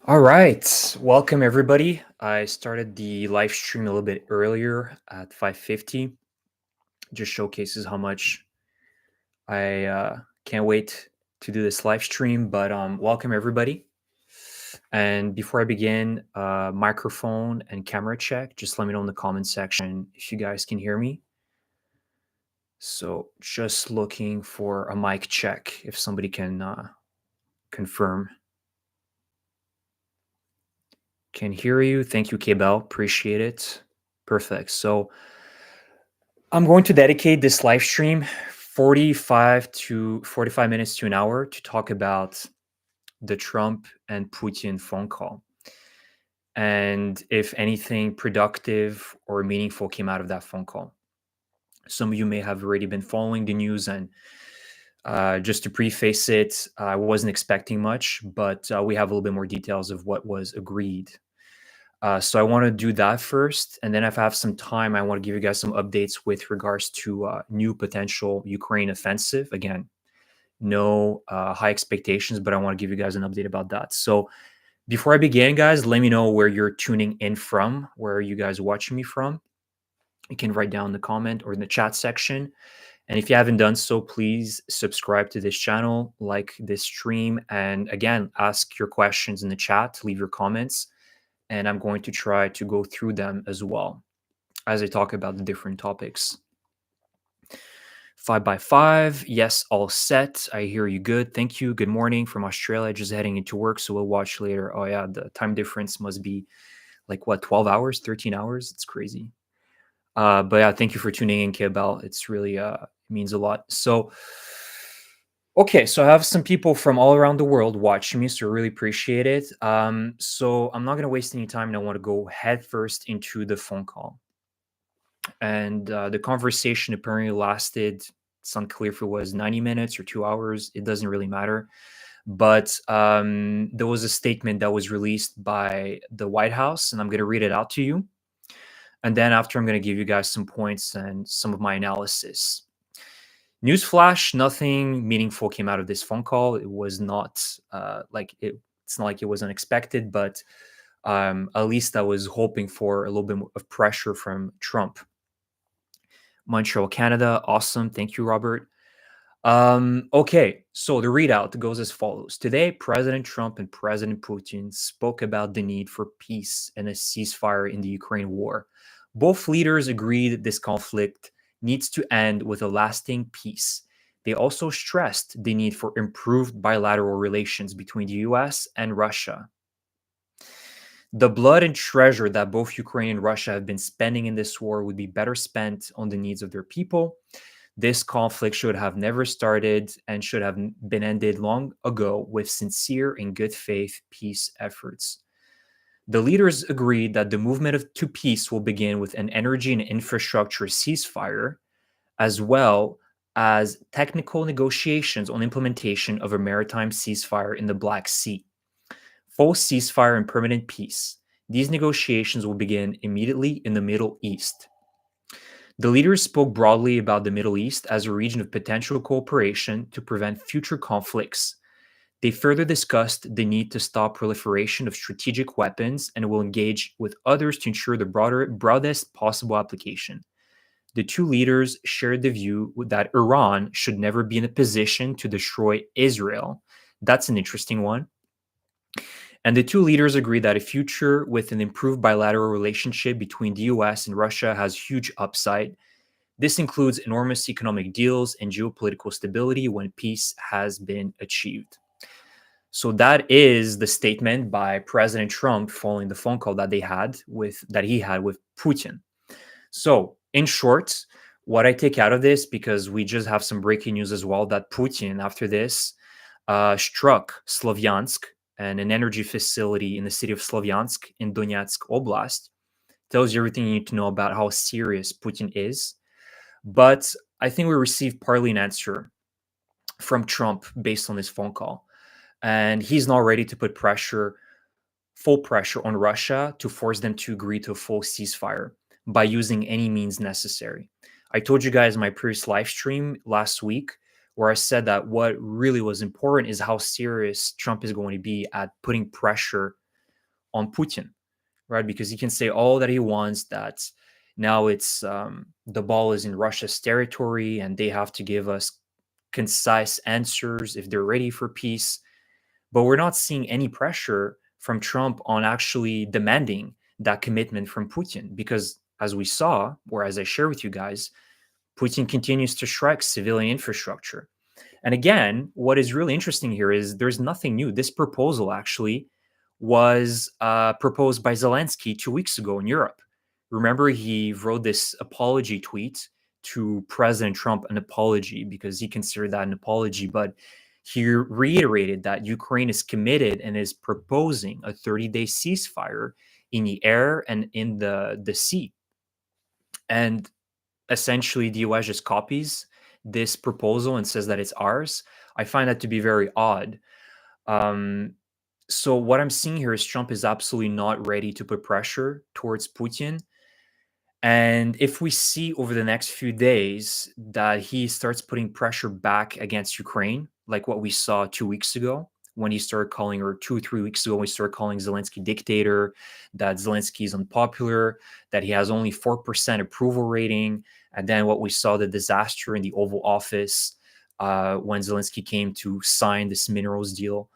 All right, welcome everybody. I started the live stream a little bit earlier at 5:50. Just showcases how much I can't wait to do this live stream. But welcome everybody. And before I begin, microphone and camera check. Just let me know in the comment section if you guys can hear me. So just looking for a mic check if somebody can confirm. Can hear you. Thank you, K-Bell. Appreciate it. Perfect. So I'm going to dedicate this live stream 45 minutes to an hour to talk about the Trump and Putin phone call. And if anything productive or meaningful came out of that phone call. Some of you may have already been following the news, and just to preface it, I wasn't expecting much, but we have a little bit more details of what was agreed. So I want to do that first, and then if I have some time, I want to give you guys some updates with regards to new potential Ukraine offensive. Again, no high expectations, but I want to give you guys an update about that. So before I begin, guys, let me know where you're tuning in from, where you guys watching me from. You can write down in the comment or in the chat section. And if you haven't done so, please subscribe to this channel, like this stream, and again, ask your questions in the chat, leave your comments, and I'm going to try to go through them as well as I talk about the different topics. 5x5, yes, all set. I hear you good. Thank you. Good morning from Australia. Just heading into work, so we'll watch later. Oh yeah, the time difference must be like what, 12 hours, 13 hours? It's crazy. But yeah, thank you for tuning in, Kibel. It's really it means a lot. So okay, so I have some people from all around the world watching me, so I really appreciate it. So I'm not going to waste any time, and I want to go head first into the phone call. And the conversation apparently lasted, it's unclear if it was 90 minutes or 2 hours. It doesn't really matter. But there was a statement that was released by the White House, and I'm going to read it out to you. And then after, I'm going to give you guys some points and some of my analysis. Newsflash, nothing meaningful came out of this phone call. It was not it's not like it was unexpected, but at least I was hoping for a little bit more of pressure from Trump. Montreal, Canada. Awesome. Thank you, Robert. Okay, so the readout goes as follows. Today, President Trump and President Putin spoke about the need for peace and a ceasefire in the Ukraine war. Both leaders agreed that this conflict needs to end with a lasting peace. They also stressed the need for improved bilateral relations between the US and Russia. The blood and treasure that both Ukraine and Russia have been spending in this war would be better spent on the needs of their people. This conflict should have never started and should have been ended long ago with sincere and good faith peace efforts. The leaders agreed that the movement to peace will begin with an energy and infrastructure ceasefire, as well as technical negotiations on implementation of a maritime ceasefire in the Black Sea. Full ceasefire and permanent peace. These negotiations will begin immediately in the Middle East. The leaders spoke broadly about the Middle East as a region of potential cooperation to prevent future conflicts. They further discussed the need to stop proliferation of strategic weapons and will engage with others to ensure the broadest possible application. The two leaders shared the view that Iran should never be in a position to destroy Israel. That's an interesting one. And the two leaders agreed that a future with an improved bilateral relationship between the US and Russia has huge upside. This includes enormous economic deals and geopolitical stability when peace has been achieved. So that is the statement by President Trump following the phone call that he had with Putin. So, in short, what I take out of this, because we just have some breaking news as well, that Putin, after this, struck Slavyansk and an energy facility in the city of Slavyansk in Donetsk Oblast. Tells you everything you need to know about how serious Putin is. But I think we received partly an answer from Trump based on this phone call. And he's not ready to put full pressure on Russia to force them to agree to a full ceasefire by using any means necessary. I told you guys in my previous live stream last week where I said that what really was important is how serious Trump is going to be at putting pressure on Putin, right? Because he can say all that he wants, that now it's the ball is in Russia's territory and they have to give us concise answers if they're ready for peace. But we're not seeing any pressure from Trump on actually demanding that commitment from Putin because, as we saw, or as I share with you guys, Putin continues to strike civilian infrastructure. And again, what is really interesting here is there's nothing new. This proposal actually was proposed by Zelensky 2 weeks ago in Europe. Remember, he wrote this apology tweet to President Trump, an apology, because he considered that an apology. But he reiterated that Ukraine is committed and is proposing a 30-day ceasefire in the air and in the sea. And essentially, the US just copies this proposal and says that it's ours. I find that to be very odd. Um, so what I'm seeing here is Trump is absolutely not ready to put pressure towards Putin. And if we see over the next few days that he starts putting pressure back against Ukraine, like what we saw 2 weeks ago, when he started calling, or 2 or 3 weeks ago, when he started calling Zelensky dictator, that Zelensky is unpopular, that he has only 4% approval rating. And then what we saw, the disaster in the Oval Office when Zelensky came to sign this minerals deal,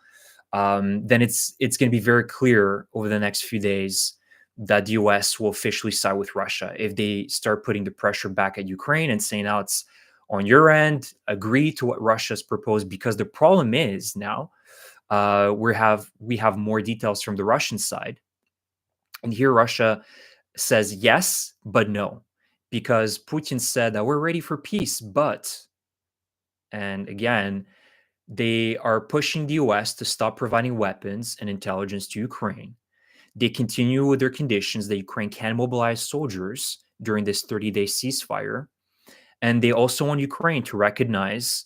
then it's going to be very clear over the next few days that the US will officially side with Russia if they start putting the pressure back at Ukraine and saying, now it's on your end, agree to what Russia's proposed. Because the problem is now we have more details from the Russian side, and here Russia says yes but no, because Putin said that we're ready for peace, but, and again, they are pushing the US to stop providing weapons and intelligence to Ukraine. They continue with their conditions that Ukraine can mobilize soldiers during this 30-day ceasefire. And they also want Ukraine to recognize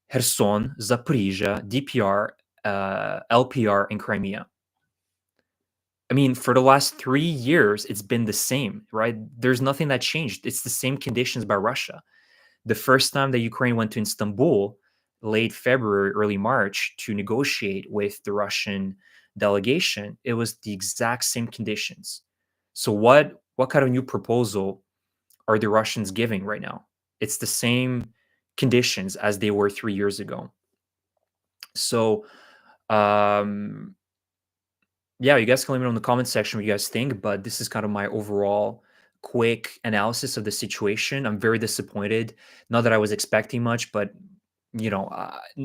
Kherson, Zaporizhia, DPR, LPR, and Crimea. I mean, for the last 3 years, it's been the same, right? There's nothing that changed. It's the same conditions by Russia. The first time that Ukraine went to Istanbul, late February, early March, to negotiate with the Russian delegation, it was the exact same conditions. So what kind of new proposal are the Russians giving right now? It's the same conditions as they were 3 years ago. So um yeah, you guys can let me know in the comment section what you guys think, but this is kind of my overall quick analysis of the situation. I'm very disappointed. Not that I was expecting much, but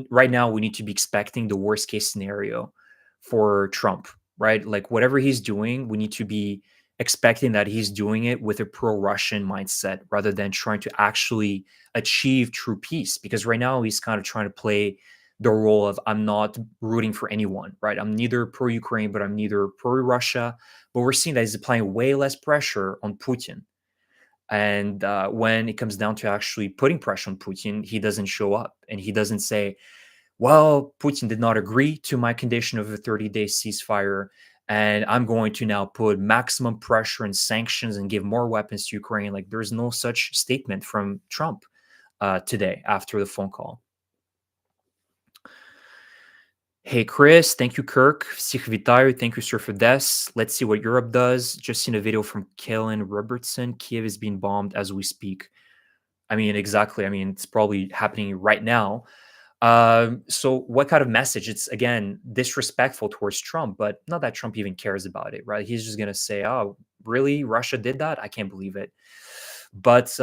right now we need to be expecting the worst case scenario for Trump, right? Like whatever he's doing, we need to be expecting that he's doing it with a pro-Russian mindset rather than trying to actually achieve true peace. Because right now he's kind of trying to play the role of, I'm not rooting for anyone, right? I'm neither pro-Ukraine, but I'm neither pro-Russia. But we're seeing that he's applying way less pressure on Putin. And when it comes down to actually putting pressure on Putin, he doesn't show up and he doesn't say, well, Putin did not agree to my condition of a 30-day ceasefire, and I'm going to now put maximum pressure and sanctions and give more weapons to Ukraine. Like there's no such statement from Trump today after the phone call. Hey, Chris. Thank you, Kirk. Всіх вітаю. Thank you, sir, for this. Let's see what Europe does. Just seen a video from Kellen Robertson. Kiev is being bombed as we speak. I mean, exactly. I mean, it's probably happening right now. So what kind of message? It's, again, disrespectful towards Trump, but not that Trump even cares about it, right? He's just going to say, oh, really? Russia did that? I can't believe it. But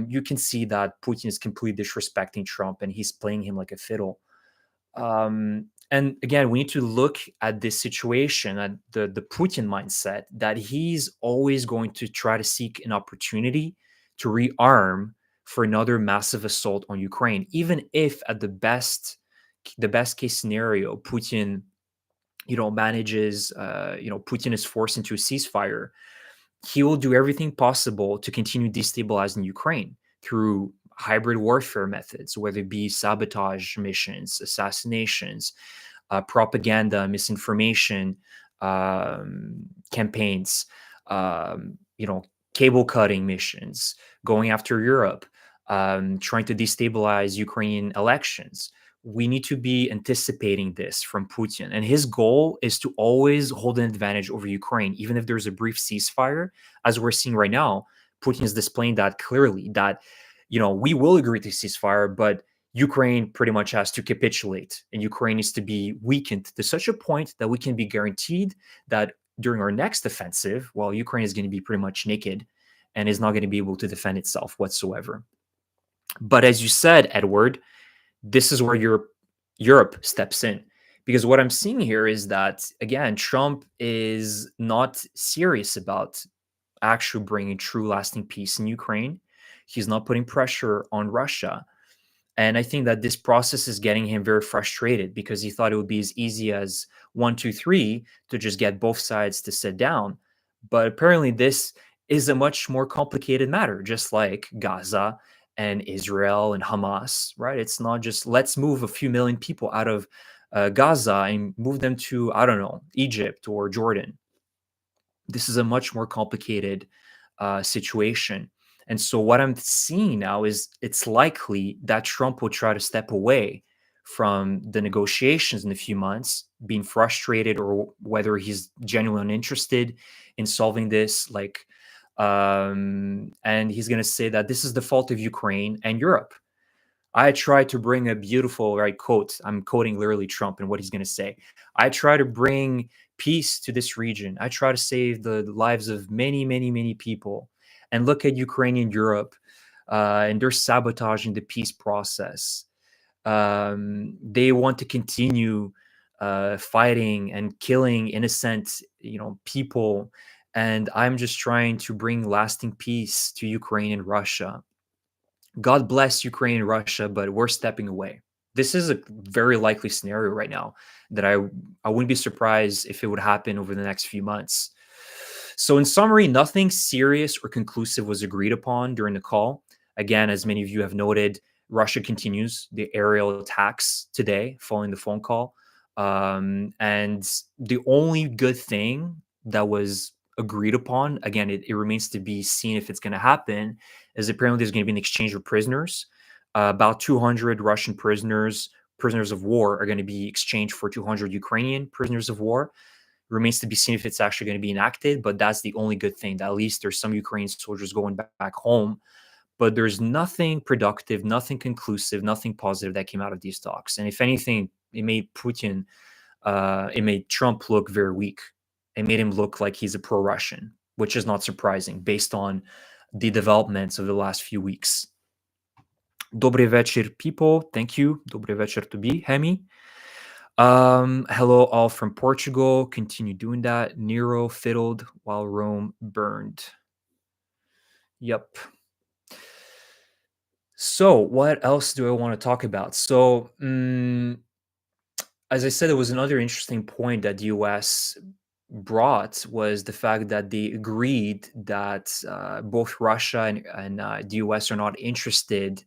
you can see that Putin is completely disrespecting Trump and he's playing him like a fiddle. And again, we need to look at this situation, at the Putin mindset, that he's always going to try to seek an opportunity to rearm for another massive assault on Ukraine, even if at the best case scenario, Putin, manages, Putin is forced into a ceasefire. He will do everything possible to continue destabilizing Ukraine through hybrid warfare methods, whether it be sabotage missions, assassinations, propaganda, misinformation campaigns, cable cutting missions, going after Europe, trying to destabilize Ukrainian elections. We need to be anticipating this from Putin. And his goal is to always hold an advantage over Ukraine, even if there's a brief ceasefire. As we're seeing right now, Putin is displaying that clearly that, we will agree to ceasefire, but Ukraine pretty much has to capitulate and Ukraine needs to be weakened to such a point that we can be guaranteed that during our next offensive, well, Ukraine is going to be pretty much naked and is not going to be able to defend itself whatsoever. But as you said, Edward, this is where Europe steps in. Because what I'm seeing here is that, again, Trump is not serious about actually bringing true lasting peace in Ukraine. He's not putting pressure on Russia. And I think that this process is getting him very frustrated because he thought it would be as easy as one, two, three to just get both sides to sit down. But apparently, this is a much more complicated matter, just like Gaza and Israel and Hamas, right? It's not just let's move a few million people out of Gaza and move them to, I don't know, Egypt or Jordan. This is a much more complicated situation. And so what I'm seeing now is it's likely that Trump will try to step away from the negotiations in a few months, being frustrated or whether he's genuinely uninterested in solving this. And he's going to say that this is the fault of Ukraine and Europe. I try to bring a beautiful, right, quote. I'm quoting literally Trump and what he's going to say. I try to bring peace to this region. I try to save the lives of many, many, many people. And look at Ukrainian Europe, and they're sabotaging the peace process. They want to continue fighting and killing innocent, people. And I'm just trying to bring lasting peace to Ukraine and Russia. God bless Ukraine and Russia, but we're stepping away. This is a very likely scenario right now that I wouldn't be surprised if it would happen over the next few months. So in summary, nothing serious or conclusive was agreed upon during the call. Again, as many of you have noted, Russia continues the aerial attacks today following the phone call. And the only good thing that was agreed upon, again, it remains to be seen if it's going to happen, is apparently there's going to be an exchange of prisoners. About 200 Russian prisoners of war, are going to be exchanged for 200 Ukrainian prisoners of war. Remains to be seen if it's actually going to be enacted, but that's the only good thing. That at least there's some Ukrainian soldiers going back home, but there's nothing productive, nothing conclusive, nothing positive that came out of these talks. And if anything, it made Trump look very weak. It made him look like he's a pro-Russian, which is not surprising based on the developments of the last few weeks. Dobry večer, people. Thank you. Dobry večer to be, Hemi. Hello, all from Portugal. Continue doing that. Nero fiddled while Rome burned. Yep. So, what else do I want to talk about? So, as I said, there was another interesting point that the US brought was the fact that they agreed that both Russia and the US are not interested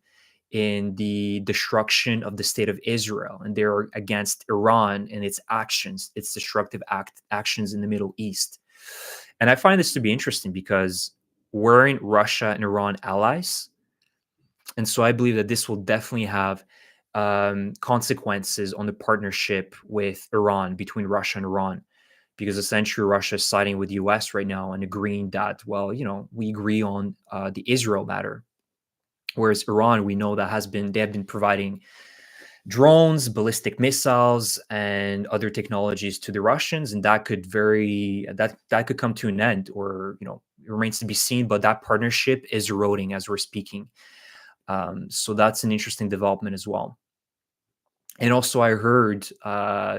in the destruction of the state of Israel, and they're against Iran and its actions, its destructive actions in the Middle East. And I find this to be interesting because weren't Russia and Iran allies? And so I believe that this will definitely have consequences on the partnership with Iran, between Russia and Iran, because essentially Russia is siding with the US right now and agreeing that, well, we agree on the Israel matter. Whereas Iran, we know that they have been providing drones, ballistic missiles, and other technologies to the Russians, and that could come to an end, or it remains to be seen. But that partnership is eroding as we're speaking. So that's an interesting development as well. And also, I heard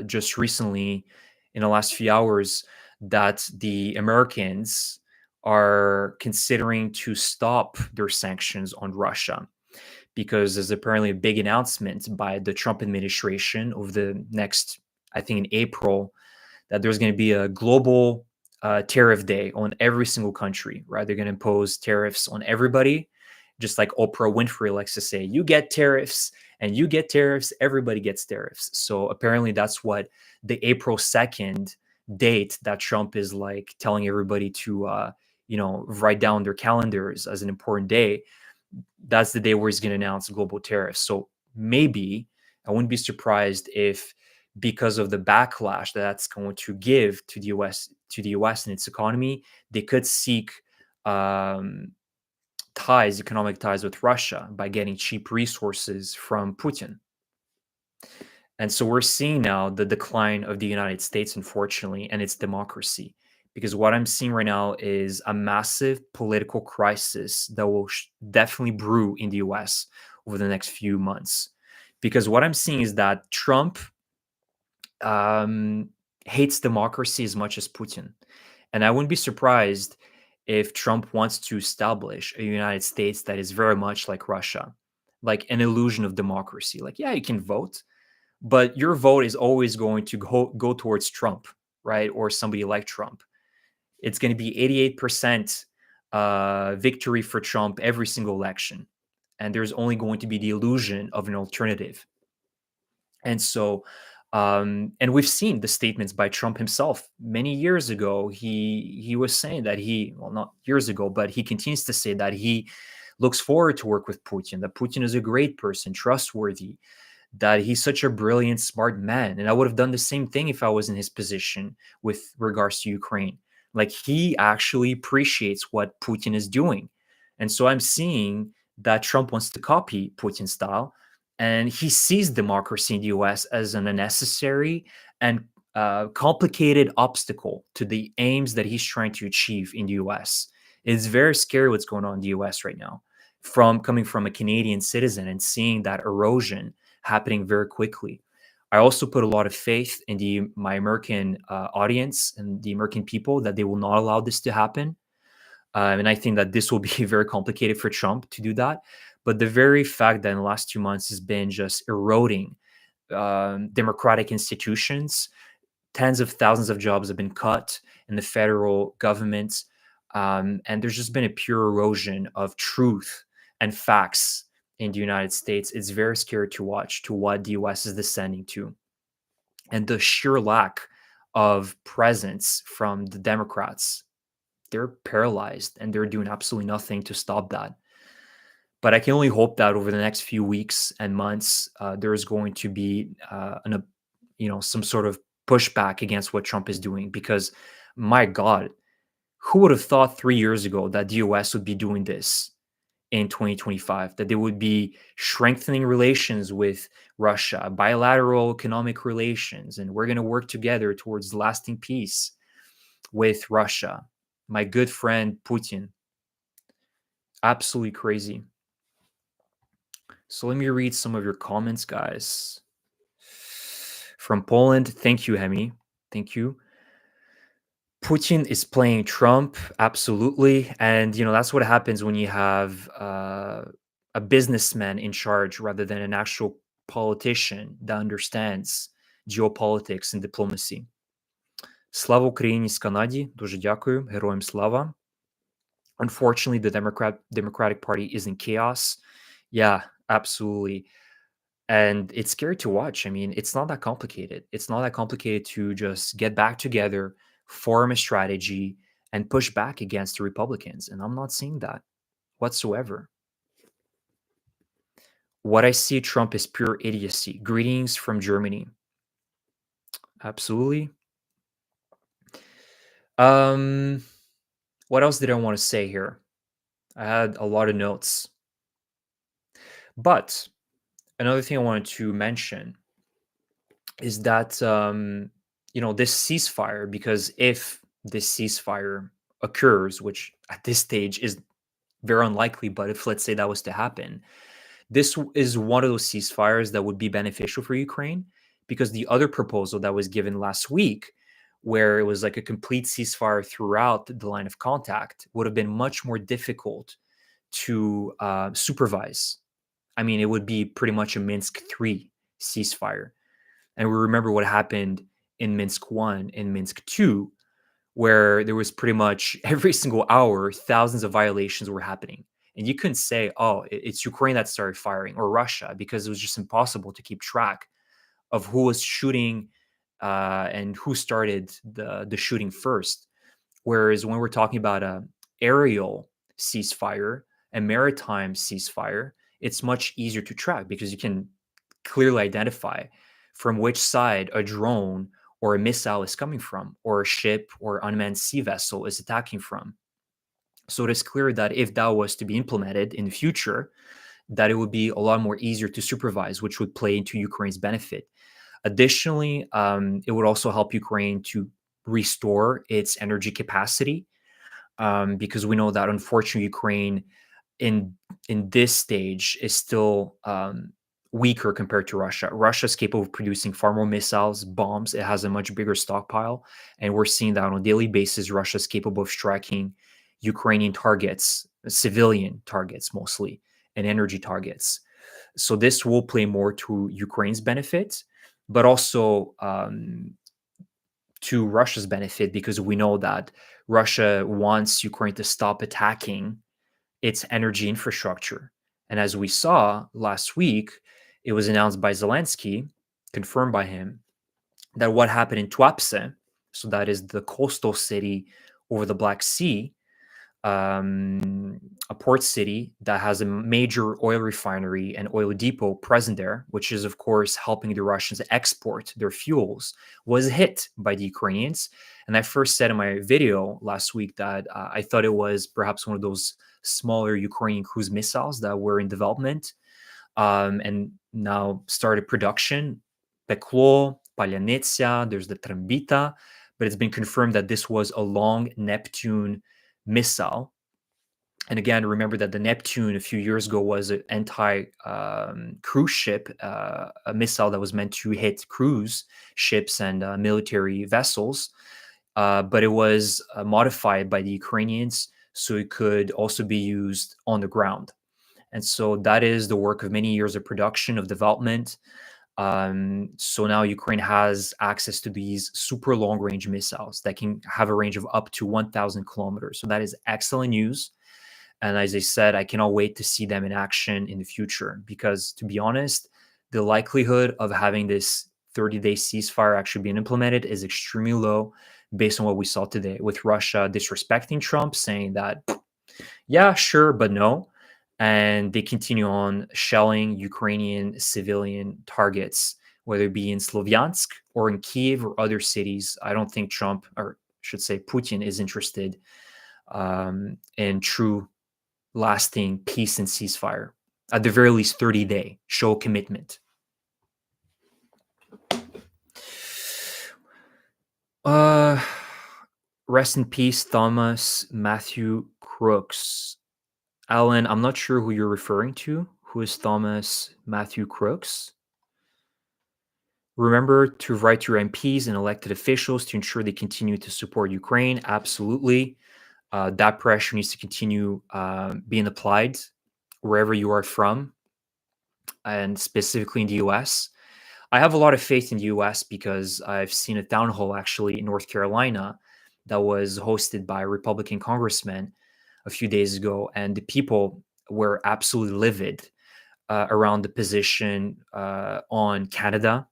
just recently, in the last few hours, that the Americans are considering to stop their sanctions on Russia, because there's apparently a big announcement by the Trump administration over the next, I think in April, that there's going to be a global tariff day on every single country, right? They're going to impose tariffs on everybody, just like Oprah Winfrey likes to say, you get tariffs and you get tariffs, everybody gets tariffs. So apparently that's what the April 2nd date that Trump is like telling everybody to, write down their calendars as an important day. That's the day where he's going to announce global tariffs. So maybe I wouldn't be surprised if, because of the backlash that that's going to give to the US and its economy, they could seek um, economic ties with Russia by getting cheap resources from Putin. And so we're seeing now the decline of the United States, unfortunately, and its democracy. Because what I'm seeing right now is a massive political crisis that will definitely brew in the US over the next few months. Because what I'm seeing is that Trump um, hates democracy as much as Putin. And I wouldn't be surprised if Trump wants to establish a United States that is very much like Russia, like an illusion of democracy. Like, yeah, you can vote, but your vote is always going to go towards Trump, right? Or somebody like Trump. It's going to be 88% victory for Trump every single election. And there's only going to be the illusion of an alternative. And so, and we've seen the statements by Trump himself many years ago. He was saying that well, not years ago, but he continues to say that he looks forward to work with Putin, that Putin is a great person, trustworthy, that he's such a brilliant, smart man. And I would have done the same thing if I was in his position with regards to Ukraine. Like, he actually appreciates what Putin is doing. And so I'm seeing that Trump wants to copy Putin's style. And he sees democracy in the US as an unnecessary and complicated obstacle to the aims that he's trying to achieve in the US. It's very scary what's going on in the US right now, from coming from a Canadian citizen and seeing that erosion happening very quickly. I also put a lot of faith in my American audience and the American people that they will not allow this to happen. And I think that this will be very complicated for Trump to do that. But the very fact that in the last 2 months has been just eroding democratic institutions, tens of thousands of jobs have been cut in the federal government. And there's just been a pure erosion of truth and facts in the United States. It's very scary to watch to what the US is descending to. And the sheer lack of presence from the Democrats, they're paralyzed and they're doing absolutely nothing to stop that. But I can only hope that over the next few weeks and months, there is going to be some sort of pushback against what Trump is doing. Because, my God, who would have thought 3 years ago that the US would be doing this in 2025, that they would be strengthening relations with Russia, bilateral economic relations, and we're going to work together towards lasting peace with Russia. My good friend Putin. Absolutely crazy. So let me read some of your comments, guys. From Poland, thank you, Hemi. Thank you. Putin is playing Trump, absolutely. And, that's what happens when you have a businessman in charge rather than an actual politician that understands geopolitics and diplomacy. Слава Україні з Канаді. Дуже дякую. Героям слава. Unfortunately, the Democratic Party is in chaos. Yeah, absolutely. And it's scary to watch. I mean, it's not that complicated. It's not that complicated to just get back together, form a strategy, and push back against the Republicans. And I'm not seeing that whatsoever. What I see Trump is pure idiocy. Greetings from Germany. Absolutely. What else did I want to say here? I had a lot of notes. But another thing I wanted to mention is that this ceasefire, because if this ceasefire occurs, which at this stage is very unlikely, but if, let's say, that was to happen, this is one of those ceasefires that would be beneficial for Ukraine, because the other proposal that was given last week, where it was like a complete ceasefire throughout the line of contact, would have been much more difficult to supervise. I mean, it would be pretty much a Minsk 3 ceasefire. And we remember what happened in Minsk 1 and Minsk 2, where there was pretty much every single hour, thousands of violations were happening. And you couldn't say, oh, it's Ukraine that started firing or Russia, because it was just impossible to keep track of who was shooting and who started the shooting first. Whereas when we're talking about a aerial ceasefire, a maritime ceasefire, it's much easier to track because you can clearly identify from which side a drone or a missile is coming from, or a ship or unmanned sea vessel is attacking from. So it is clear that if that was to be implemented in the future, that it would be a lot more easier to supervise, which would play into Ukraine's benefit. Additionally, it would also help Ukraine to restore its energy capacity, because we know that unfortunately Ukraine in this stage is still weaker compared to Russia. Russia's capable of producing far more missiles, bombs. It has a much bigger stockpile, and we're seeing that on a daily basis. Russia's capable of striking Ukrainian targets, civilian targets mostly, and energy targets. So this will play more to Ukraine's benefit, but also to Russia's benefit, because we know that Russia wants Ukraine to stop attacking its energy infrastructure. And as we saw last week, it was announced by Zelensky, confirmed by him, that what happened in Tuapse, so that is the coastal city over the Black Sea, a port city that has a major oil refinery and oil depot present there, which is, of course, helping the Russians export their fuels, was hit by the Ukrainians. And I first said in my video last week that I thought it was perhaps one of those smaller Ukrainian cruise missiles that were in development, and now started production. Peklo, Palyanitsia, there's the Trambita, but it's been confirmed that this was a long Neptune missile. And again, remember that the Neptune a few years ago was an anti cruise ship, a missile that was meant to hit cruise ships and military vessels. But it was modified by the Ukrainians so it could also be used on the ground. And so that is the work of many years of production, of development. So now Ukraine has access to these super long range missiles that can have a range of up to 1,000 kilometers. So that is excellent news. And as I said, I cannot wait to see them in action in the future, because to be honest, the likelihood of having this 30-day ceasefire actually being implemented is extremely low based on what we saw today, with Russia disrespecting Trump, saying that, yeah, sure, but no. And they continue on shelling Ukrainian civilian targets, whether it be in Slovyansk or in Kiev or other cities. I don't think Trump, or should say Putin, is interested in true lasting peace and ceasefire. At the very least, 30-day show commitment. Rest in peace, Thomas Matthew Crooks. Alan, I'm not sure who you're referring to. Who is Thomas Matthew Crooks? Remember to write to your MPs and elected officials to ensure they continue to support Ukraine. Absolutely. That pressure needs to continue being applied wherever you are from, and specifically in the US. I have a lot of faith in the US because I've seen a town hall actually in North Carolina that was hosted by a Republican congressman a few days ago, and the people were absolutely livid around the position on Canada,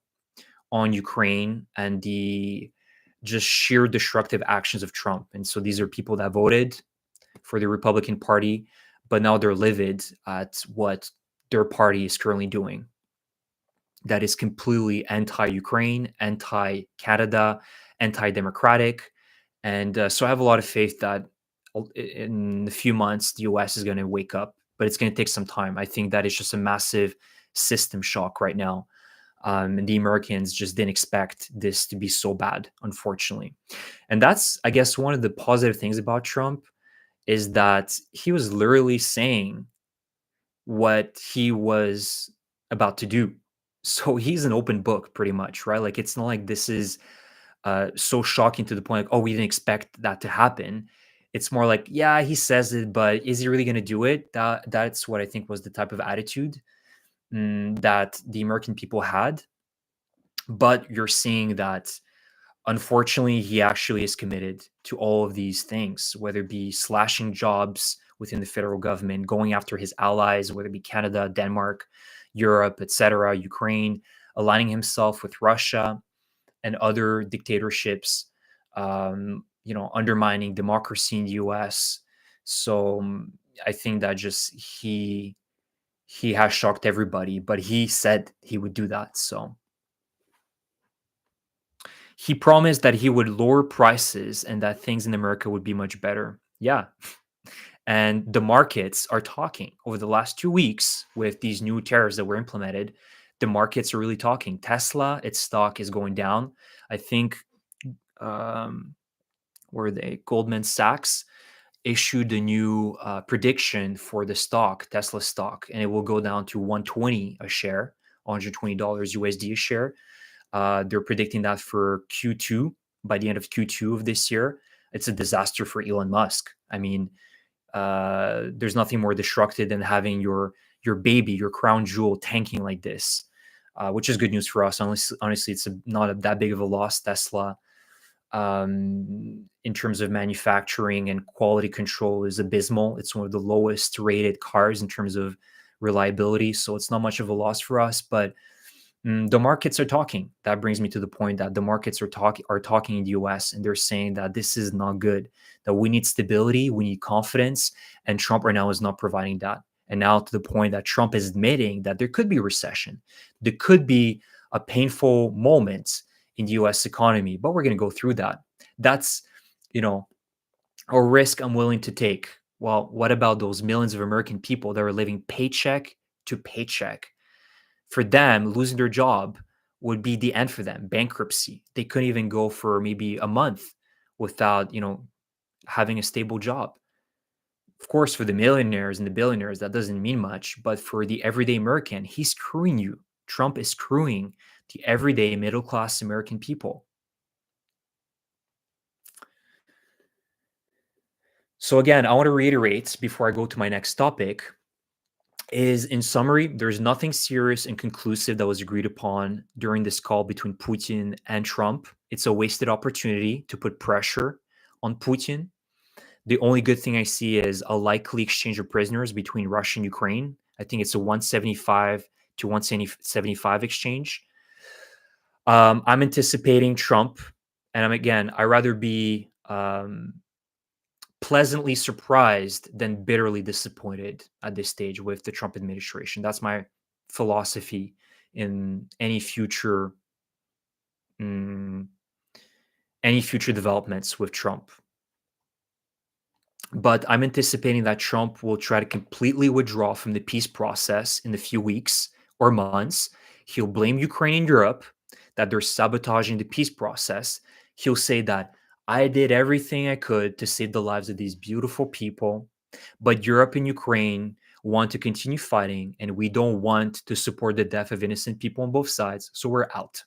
on Ukraine, and the just sheer destructive actions of Trump. And so these are people that voted for the Republican Party, but now they're livid at what their party is currently doing. That is completely anti-Ukraine, anti-Canada, anti-democratic. And so I have a lot of faith that in a few months, the US is going to wake up, but it's going to take some time. I think that is just a massive system shock right now. And the Americans just didn't expect this to be so bad, unfortunately. And that's, I guess, one of the positive things about Trump is that he was literally saying what he was about to do. So he's an open book pretty much, right? Like, it's not like this is so shocking to the point, like, oh, we didn't expect that to happen. It's more like, yeah, he says it, but is he really going to do it? That's what I think was the type of attitude that the American people had. But you're seeing that, unfortunately, he actually is committed to all of these things, whether it be slashing jobs within the federal government, going after his allies, whether it be Canada, Denmark, Europe, etc., Ukraine, aligning himself with Russia and other dictatorships, undermining democracy in the US. So I think that just he has shocked everybody, but he said he would do that. So he promised that he would lower prices and that things in America would be much better. Yeah. And the markets are talking over the last 2 weeks with these new tariffs that were implemented. The markets are really talking. Tesla, its stock is going down. I think, um, were they Goldman Sachs issued a new prediction for the stock, Tesla stock, and it will go down to 120 a share, $120 USD a share. They're predicting that for Q2, by the end of Q2 of this year. It's a disaster for Elon Musk. I mean, there's nothing more destructive than having your baby, your crown jewel, tanking like this, which is good news for us. Honestly, it's not that big of a loss. Tesla, in terms of manufacturing and quality control, is abysmal. It's one of the lowest rated cars in terms of reliability, so it's not much of a loss for us. But the markets are talking. That brings me to the point that the markets are talking in the US, and they're saying that this is not good, that we need stability, we need confidence, and Trump right now is not providing that. And now to the point that Trump is admitting that there could be a recession. There could be a painful moment in the US economy, but we're going to go through that. That's, you know, a risk I'm willing to take. Well, what about those millions of American people that are living paycheck to paycheck? For them, losing their job would be the end for them, bankruptcy. They couldn't even go for maybe a month without, having a stable job. Of course, for the millionaires and the billionaires, that doesn't mean much. But for the everyday American, he's screwing you. Trump is screwing the everyday middle class American people. So again, I want to reiterate before I go to my next topic is, in summary, there's nothing serious and conclusive that was agreed upon during this call between Putin and Trump. It's a wasted opportunity to put pressure on Putin. The only good thing I see is a likely exchange of prisoners between Russia and Ukraine. I think it's a 175 to 175 exchange. I'm anticipating Trump, and I rather be pleasantly surprised than bitterly disappointed at this stage with the Trump administration. That's my philosophy in mm, any future developments with Trump. But I'm anticipating that Trump will try to completely withdraw from the peace process in a few weeks or months. He'll blame Ukraine and Europe that they're sabotaging the peace process. He'll say that I did everything I could to save the lives of these beautiful people, but Europe and Ukraine want to continue fighting, and we don't want to support the death of innocent people on both sides, so we're out.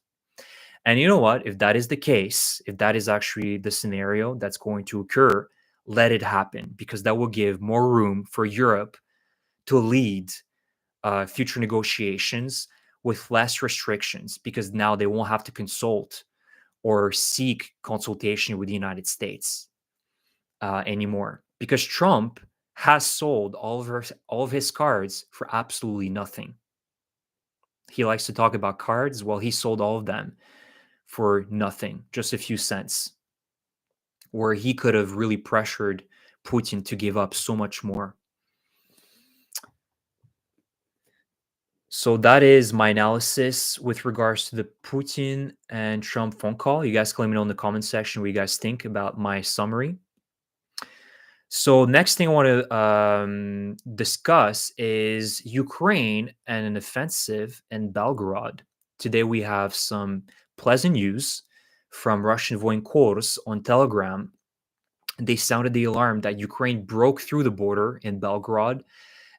And you know what? If that is the case, if that is actually the scenario that's going to occur, let it happen, because that will give more room for Europe to lead future negotiations with less restrictions, because now they won't have to consult or seek consultation with the United States anymore, because Trump has sold all of his cards for absolutely nothing. He likes to talk about cards. Well, he sold all of them for nothing, just a few cents, where he could have really pressured Putin to give up so much more. So that is my analysis with regards to the Putin and Trump phone call. You guys can let me know in the comment section what you guys think about my summary. So next thing I want to discuss is Ukraine and an offensive in Belgrad. Today we have some pleasant news from Russian voinkors on Telegram. They sounded the alarm that Ukraine broke through the border in Belgrade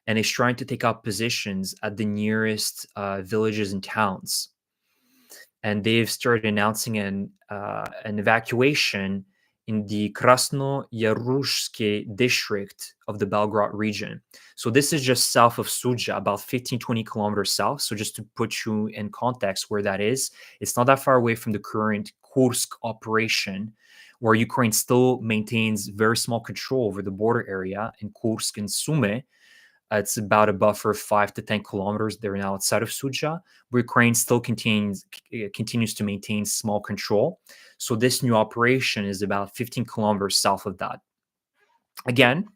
and is trying to take up positions at the nearest villages and towns. And they've started announcing an evacuation in the Krasnoyarushske district of the Belgrade region. So this is just south of Suja, about 15, 20 kilometers south. So just to put you in context where that is, it's not that far away from the current Kursk operation, where Ukraine still maintains very small control over the border area in Kursk and Sumy. It's about a buffer of 5 to 10 kilometers. They're now outside of Suja, but Ukraine still continues to maintain small control. So this new operation is about 15 kilometers south of that. Again,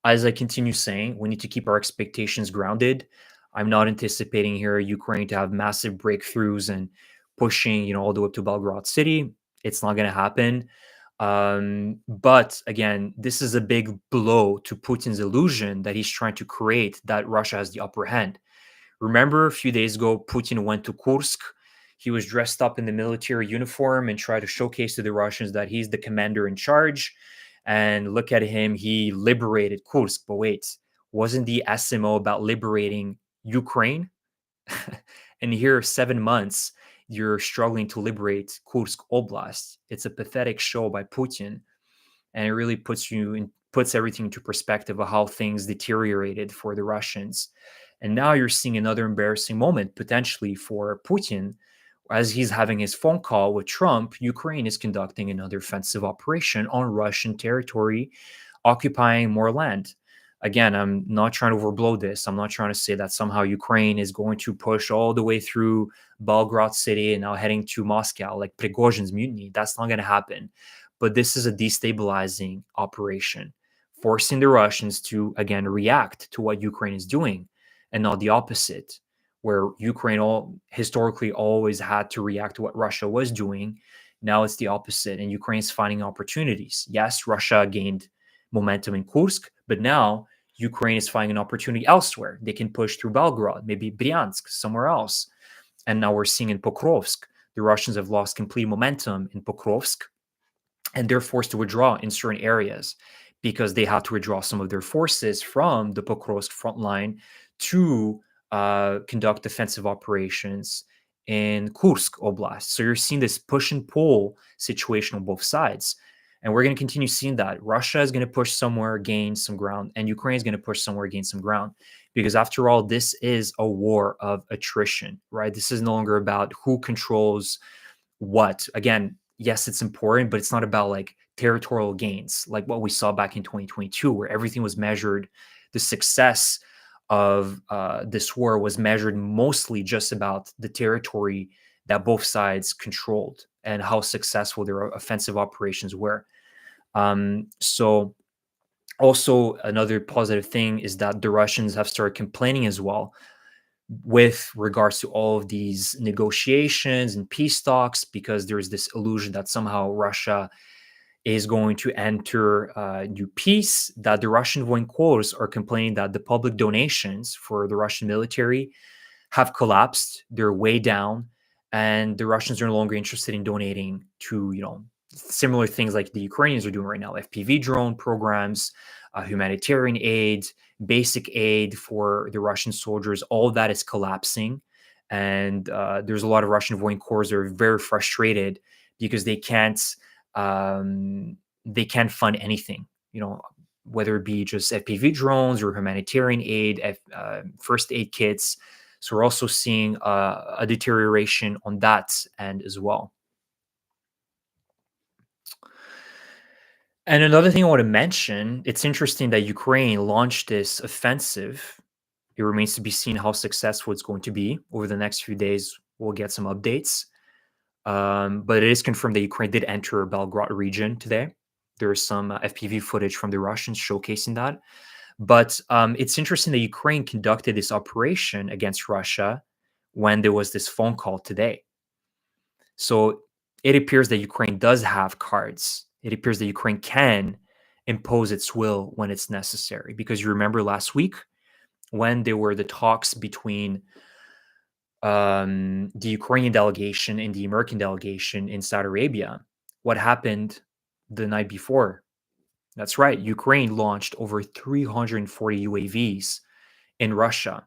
as I continue saying, we need to keep our expectations grounded. I'm not anticipating here Ukraine to have massive breakthroughs and pushing, all the way up to Belgrade city. It's not going to happen. But again, this is a big blow to Putin's illusion that he's trying to create that Russia has the upper hand. Remember a few days ago, Putin went to Kursk. He was dressed up in the military uniform and tried to showcase to the Russians that he's the commander in charge. And look at him, he liberated Kursk. But wait, wasn't the SMO about liberating Ukraine? And here, 7 months, you're struggling to liberate Kursk Oblast. It's a pathetic show by Putin, and it really puts everything into perspective of how things deteriorated for the Russians. And now you're seeing another embarrassing moment potentially for Putin. As he's having his phone call with Trump, Ukraine is conducting another offensive operation on Russian territory, occupying more land. Again, I'm not trying to overblow this. I'm not trying to say that somehow Ukraine is going to push all the way through Belgrade city and now heading to Moscow, like Prigozhin's mutiny. That's not going to happen. But this is a destabilizing operation, forcing the Russians to, again, react to what Ukraine is doing and not the opposite, where Ukraine historically always had to react to what Russia was doing. Now it's the opposite, and Ukraine is finding opportunities. Yes, Russia gained momentum in Kursk, but now Ukraine is finding an opportunity elsewhere. They can push through Belgrade, maybe Bryansk, somewhere else. And now we're seeing in Pokrovsk, the Russians have lost complete momentum in Pokrovsk, and they're forced to withdraw in certain areas because they have to withdraw some of their forces from the Pokrovsk front line to conduct defensive operations in Kursk Oblast. So you're seeing this push and pull situation on both sides. And we're going to continue seeing that. Russia is going to push somewhere, gain some ground, and Ukraine is going to push somewhere, gain some ground. Because after all, this is a war of attrition, right? This is no longer about who controls what. Again, yes, it's important, but it's not about like territorial gains, like what we saw back in 2022, where everything was measured. The success of this war was measured mostly just about the territory that both sides controlled and how successful their offensive operations were. So also another positive thing is that the Russians have started complaining as well with regards to all of these negotiations and peace talks, because there's this illusion that somehow Russia is going to enter new peace, that the Russian voinkors are complaining that the public donations for the Russian military have collapsed. They're way down, and the Russians are no longer interested in donating to, similar things like the Ukrainians are doing right now, FPV drone programs, humanitarian aid, basic aid for the Russian soldiers. All of that is collapsing. And there's a lot of Russian voinkors that are very frustrated because they can't fund anything, whether it be just FPV drones or humanitarian aid, first aid kits. So we're also seeing a deterioration on that end as well. And another thing I want to mention, it's interesting that Ukraine launched this offensive. It remains to be seen how successful it's going to be. Over the next few days, we'll get some updates. But it is confirmed that Ukraine did enter Belgrade region today. There is some FPV footage from the Russians showcasing that. But it's interesting that Ukraine conducted this operation against Russia when there was this phone call today. So it appears that Ukraine does have cards. It appears that Ukraine can impose its will when it's necessary. Because you remember last week when there were the talks between the Ukrainian delegation and the American delegation in Saudi Arabia, what happened the night before? That's right. Ukraine launched over 340 UAVs in Russia,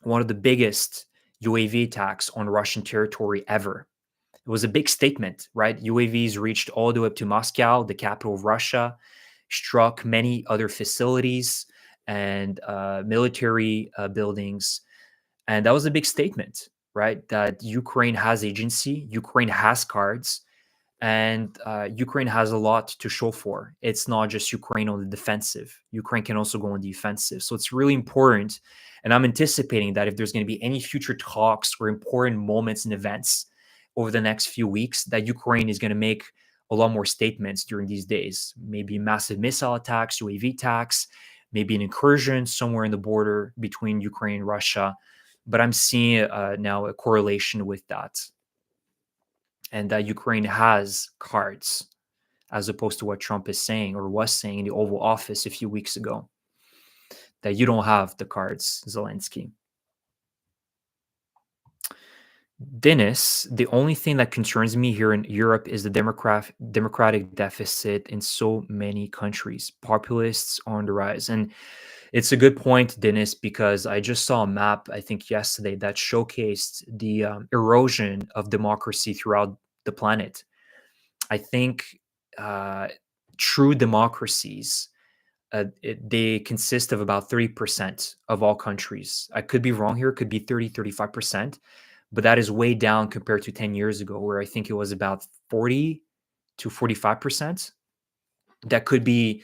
one of the biggest UAV attacks on Russian territory ever. It was a big statement, right? UAVs reached all the way up to Moscow, the capital of Russia, struck many other facilities and military buildings. And that was a big statement, right? That Ukraine has agency, Ukraine has cards, and Ukraine has a lot to show for. It's not just Ukraine on the defensive. Ukraine can also go on the offensive. So it's really important. And I'm anticipating that if there's going to be any future talks or important moments and events over the next few weeks, that Ukraine is going to make a lot more statements during these days. Maybe massive missile attacks, UAV attacks, maybe an incursion somewhere in the border between Ukraine and Russia. But I'm seeing now a correlation with that, and that Ukraine has cards as opposed to what Trump is saying or was saying in the Oval Office a few weeks ago, that you don't have the cards, Zelensky. Dennis, the only thing that concerns me here in Europe is the democratic deficit in so many countries. Populists are on the rise. And it's a good point, Dennis, because I just saw a map, I think yesterday, that showcased the erosion of democracy throughout the planet. I think uh, true democracies, they consist of about 30% of all countries. I could be wrong here, it could be 30, 35%, but that is way down compared to 10 years ago, where I think it was about 40 to 45% that could be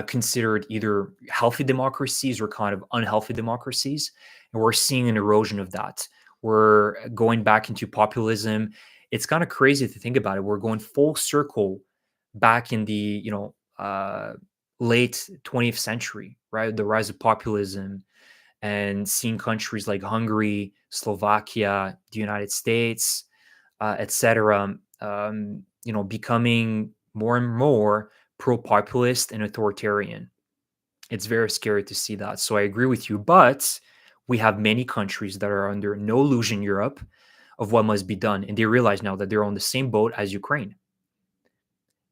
considered either healthy democracies or kind of unhealthy democracies. And we're seeing an erosion of that. We're going back into populism. It's kind of crazy to think about it. We're going full circle back in the, late 20th century, right? The rise of populism and seeing countries like Hungary, Slovakia, the United States, etc., becoming more and more pro-populist and authoritarian. It's very scary to see that. So I agree with you, but we have many countries that are under no illusion Europe of what must be done, and they realize now that they're on the same boat as Ukraine.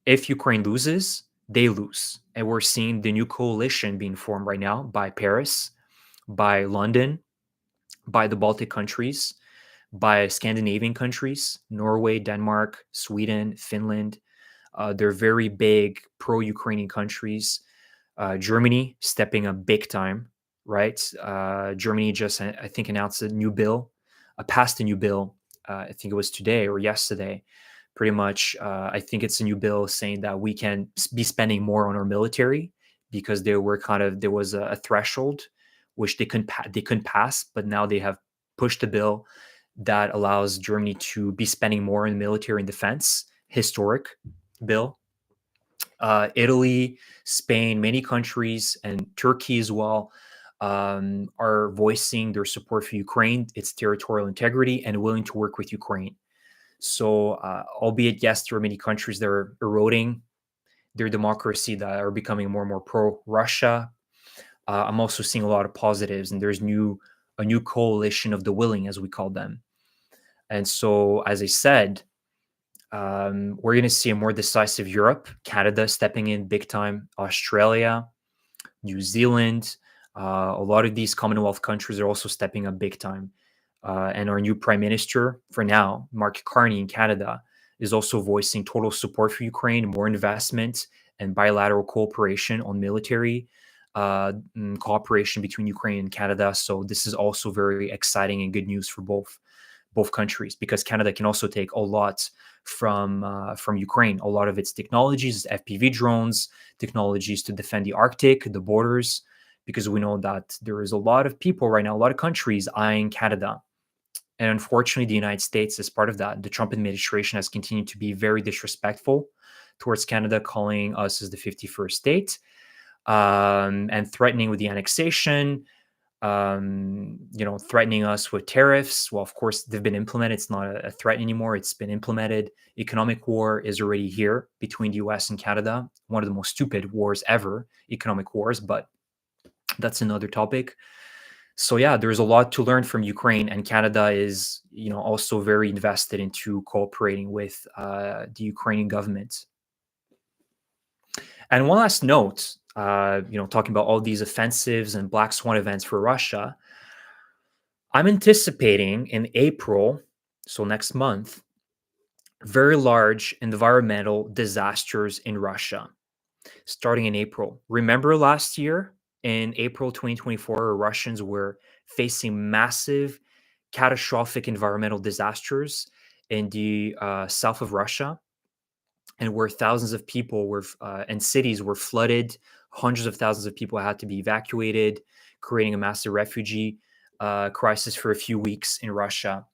If Ukraine loses, they lose, and we're seeing the new coalition being formed right now by Paris, by London, by the Baltic countries, by Scandinavian countries, Norway, Denmark, Sweden, Finland. They're very big pro-Ukrainian countries. Germany stepping up big time, right? Germany just, I think, announced a new bill, passed a new bill. I think it was today or yesterday. Pretty much, I think it's a new bill saying that we can be spending more on our military because there was a threshold which they couldn't pass, but now they have pushed a bill that allows Germany to be spending more in military and defense. Historic bill. Italy, Spain, many countries, and Turkey as well are voicing their support for Ukraine, its territorial integrity, and willing to work with Ukraine. So, albeit, yes, there are many countries that are eroding their democracy, that are becoming more and more pro-Russia. I'm also seeing a lot of positives, and there's a new coalition of the willing, as we call them. And so, as I said, we're going to see a more decisive Europe, Canada stepping in big time, Australia, New Zealand. A lot of these Commonwealth countries are also stepping up big time. And our new prime minister, for now, Mark Carney in Canada, is also voicing total support for Ukraine, more investment and bilateral cooperation on military cooperation between Ukraine and Canada. So this is also very exciting and good news for both countries, because Canada can also take a lot from Ukraine. A lot of its technologies, FPV drones, technologies to defend the Arctic, the borders, because we know that there is a lot of people right now, a lot of countries eyeing Canada. And unfortunately, the United States is part of that. The Trump administration has continued to be very disrespectful towards Canada, calling us as the 51st state, and threatening with the annexation, threatening us with tariffs. Well, of course, they've been implemented. It's not a threat anymore. It's been implemented. Economic war is already here between the US and Canada. One of the most stupid wars ever, economic wars, but that's another topic. So yeah, there's a lot to learn from Ukraine, and Canada is, also very invested into cooperating with the Ukrainian government. And one last note, talking about all these offensives and black swan events for Russia, I'm anticipating in April, so next month, very large environmental disasters in Russia, starting in April. Remember last year, in April 2024, Russians were facing massive, catastrophic environmental disasters in the south of Russia, and where thousands of people were and cities were flooded. Hundreds of thousands of people had to be evacuated, creating a massive refugee crisis for a few weeks in Russia.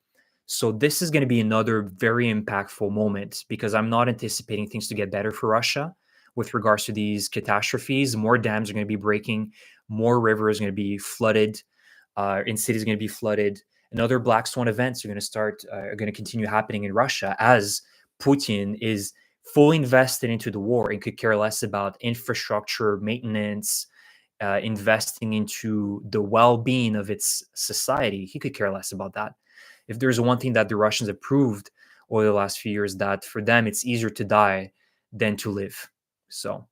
So this is going to be another very impactful moment, because I'm not anticipating things to get better for Russia with regards to these catastrophes. More dams are going to be breaking, More rivers are going to be flooded, and cities are going to be flooded, and other black swan events are going to continue happening in Russia as Putin is fully invested into the war and could care less about infrastructure maintenance, investing into the well-being of its society. He could care less about that. If there's one thing that the Russians have proved over the last few years, that for them it's easier to die than to live. So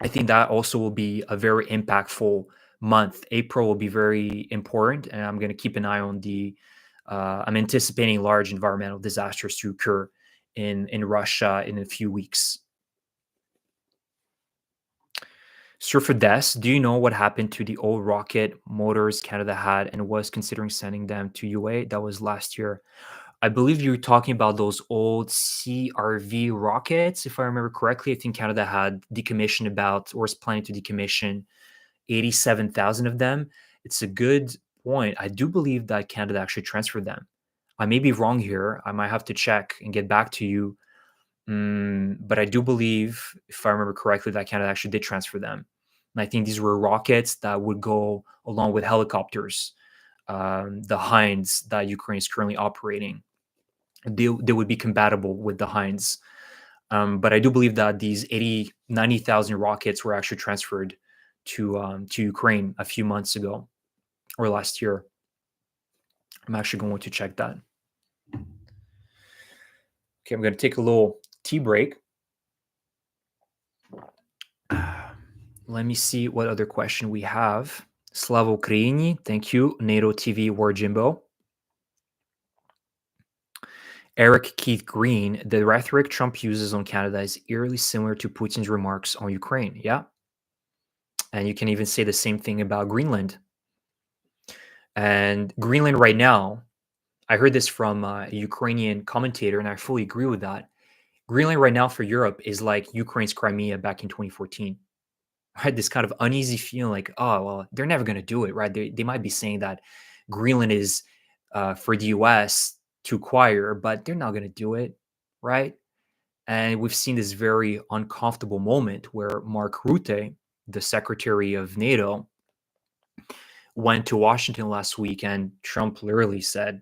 I think that also will be a very impactful month. April will be very important, and I'm going to keep an eye on the. I'm anticipating large environmental disasters to occur in Russia in a few weeks. Surfer Des, do you know what happened to the old rocket motors Canada had and was considering sending them to UA? That was last year. I believe you were talking about those old CRV rockets, if I remember correctly. I think Canada had decommissioned about or was planning to decommission 87,000 of them. It's a good point. I do believe that Canada actually transferred them. I may be wrong here. I might have to check and get back to you. But I do believe, if I remember correctly, that Canada actually did transfer them. And I think these were rockets that would go along with helicopters, the Hinds that Ukraine is currently operating. They would be compatible with the Hinds. But I do believe that these 90,000 rockets were actually transferred to Ukraine a few months ago or last year. I'm actually going to check that. Okay, I'm going to take a little tea break. Let me see what other question we have. Slava Ukraini, thank you. NATO TV War Jimbo. Eric Keith Green, the rhetoric Trump uses on Canada is eerily similar to Putin's remarks on Ukraine. Yeah. And you can even say the same thing about Greenland. And Greenland right now, I heard this from a Ukrainian commentator, and I fully agree with that. Greenland right now for Europe is like Ukraine's Crimea back in 2014. Right? This kind of uneasy feeling like, oh, well, they're never going to do it, right? They might be saying that Greenland is for the US to acquire, but they're not going to do it, right? And we've seen this very uncomfortable moment where Mark Rutte, the secretary of NATO, went to Washington last week and Trump literally said,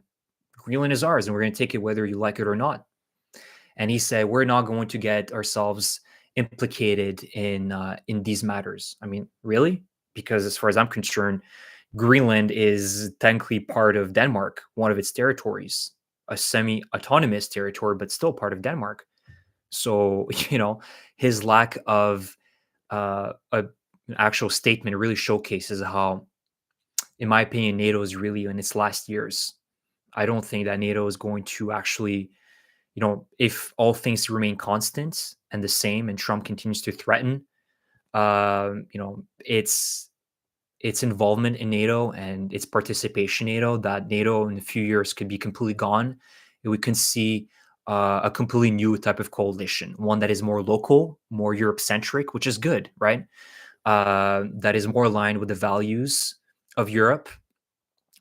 Greenland is ours and we're going to take it whether you like it or not. And he said, we're not going to get ourselves implicated in these matters. I mean, really? Because as far as I'm concerned, Greenland is technically part of Denmark, one of its territories, a semi-autonomous territory, but still part of Denmark. So, his lack of an actual statement really showcases how, in my opinion, NATO is really in its last years. I don't think that NATO is going to actually, if all things remain constant and the same and Trump continues to threaten, its involvement in NATO and its participation in NATO, that NATO in a few years could be completely gone. And we can see a completely new type of coalition, one that is more local, more Europe-centric, which is good, right? That is more aligned with the values of Europe,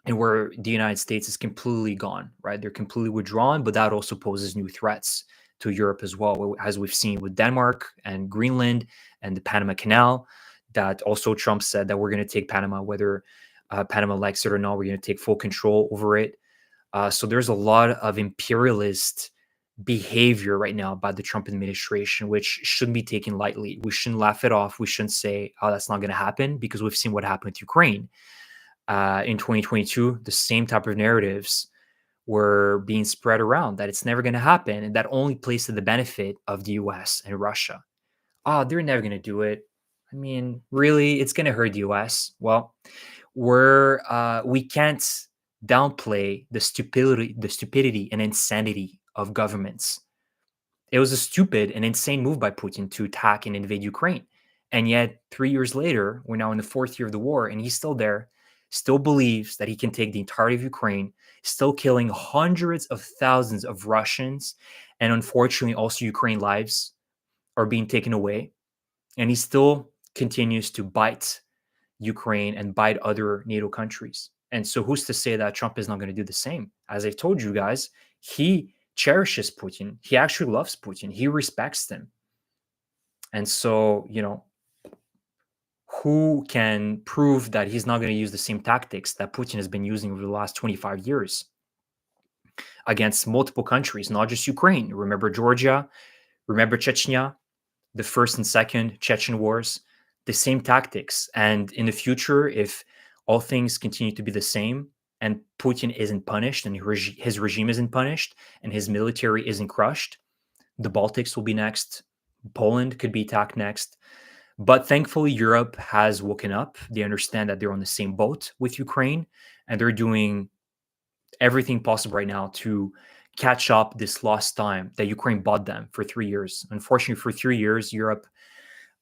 and where the United States is completely gone, right? They're completely withdrawn, but that also poses new threats to Europe as well, as we've seen with Denmark and Greenland and the Panama Canal. That also Trump said that we're going to take Panama, whether Panama likes it or not. We're going to take full control over it. So there's a lot of imperialist behavior right now by the Trump administration, which shouldn't be taken lightly. We shouldn't laugh it off. We shouldn't say, oh, that's not going to happen, because we've seen what happened with Ukraine. In 2022, the same type of narratives were being spread around that it's never going to happen, and that only plays to the benefit of the US and Russia. Oh, they're never going to do it. I mean, really, it's going to hurt the US. Well, we can't downplay the stupidity and insanity of governments. It was a stupid and insane move by Putin to attack and invade Ukraine. And yet, 3 years later, we're now in the fourth year of the war, and he's still there, still believes that he can take the entirety of Ukraine, still killing hundreds of thousands of Russians, and unfortunately also Ukraine lives are being taken away. And he still continues to bite Ukraine and bite other NATO countries. And so who's to say that Trump is not going to do the same? As I've told you guys, he cherishes Putin. He actually loves Putin. He respects him. And so, who can prove that he's not going to use the same tactics that Putin has been using over the last 25 years against multiple countries, not just Ukraine? Remember Georgia, remember Chechnya, the first and second Chechen wars, the same tactics. And in the future, if all things continue to be the same and Putin isn't punished and his regime isn't punished and his military isn't crushed, the Baltics will be next. Poland could be attacked next. But thankfully, Europe has woken up. They understand that they're on the same boat with Ukraine, and they're doing everything possible right now to catch up this lost time that Ukraine bought them for 3 years. Unfortunately, for 3 years, Europe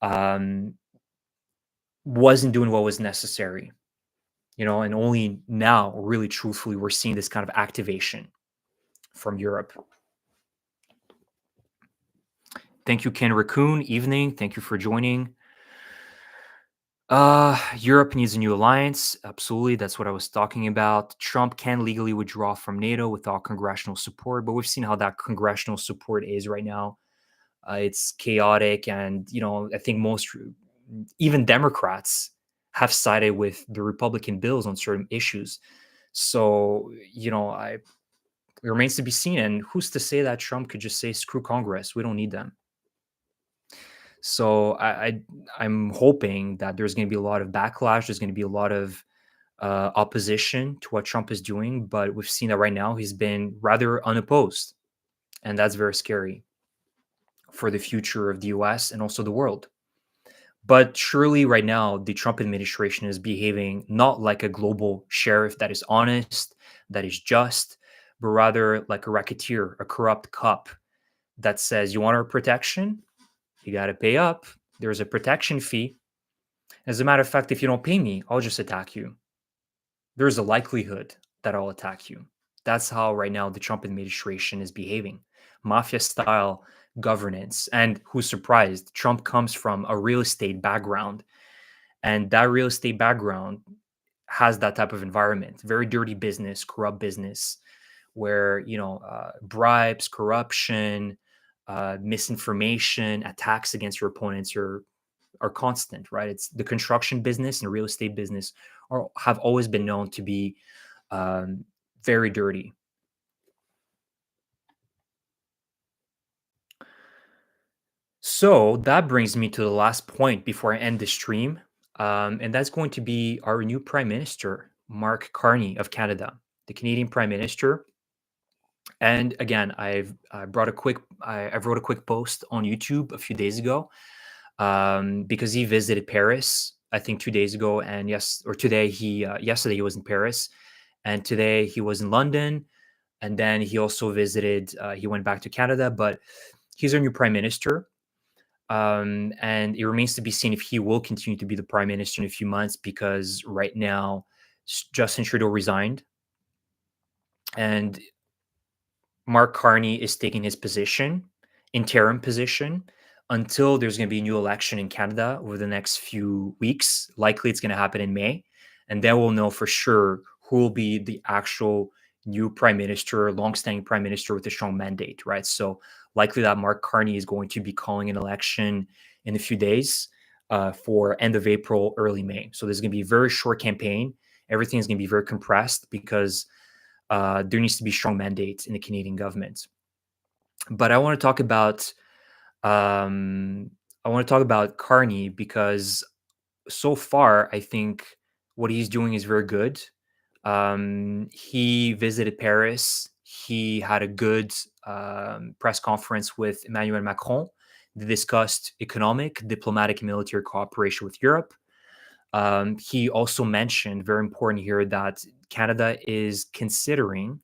um, wasn't doing what was necessary, and only now, really truthfully, we're seeing this kind of activation from Europe. Thank you, Ken Raccoon. Evening. Thank you for joining. Europe needs a new alliance. Absolutely. That's what I was talking about. Trump can legally withdraw from NATO without congressional support, but we've seen how that congressional support is right now. It's chaotic. And, I think even Democrats have sided with the Republican bills on certain issues. So, it remains to be seen. And who's to say that Trump could just say, screw Congress? We don't need them. So I'm hoping that there's going to be a lot of backlash. There's going to be a lot of opposition to what Trump is doing, but we've seen that right now he's been rather unopposed, and that's very scary for the future of the U.S. and also the world. But surely, right now, the Trump administration is behaving not like a global sheriff that is honest, that is just, but rather like a racketeer, a corrupt cop that says, "You want our protection? You got to pay up. There's a protection fee. As a matter of fact, if you don't pay me, I'll just attack you. There's a likelihood that I'll attack you." That's how right now the Trump administration is behaving. Mafia style governance. And who's surprised? Trump comes from a real estate background. And that real estate background has that type of environment. Very dirty business, corrupt business, where, bribes, corruption, misinformation, attacks against your opponents are constant, right? It's the construction business and real estate business have always been known to be very dirty. So that brings me to the last point before I end the stream, and that's going to be our new Prime Minister, Mark Carney of Canada, the Canadian Prime Minister. And again, I wrote a quick post on YouTube a few days ago because he visited Paris, I think 2 days ago, and yesterday he was in Paris, and today he was in London, and then he also visited. He went back to Canada, but he's our new prime minister, and it remains to be seen if he will continue to be the prime minister in a few months, because right now Justin Trudeau resigned, and Mark Carney is taking his interim position, until there's going to be a new election in Canada over the next few weeks. Likely it's going to happen in May. And then we'll know for sure who will be the actual new prime minister, longstanding prime minister with a strong mandate, right? So likely that Mark Carney is going to be calling an election in a few days for end of April, early May. So there's going to be a very short campaign. Everything is going to be very compressed because there needs to be strong mandates in the Canadian government. But I want to talk about Carney because so far I think what he's doing is very good. He visited Paris. He had a good press conference with Emmanuel Macron. They discussed economic, diplomatic, and military cooperation with Europe. He also mentioned, very important here, that Canada is considering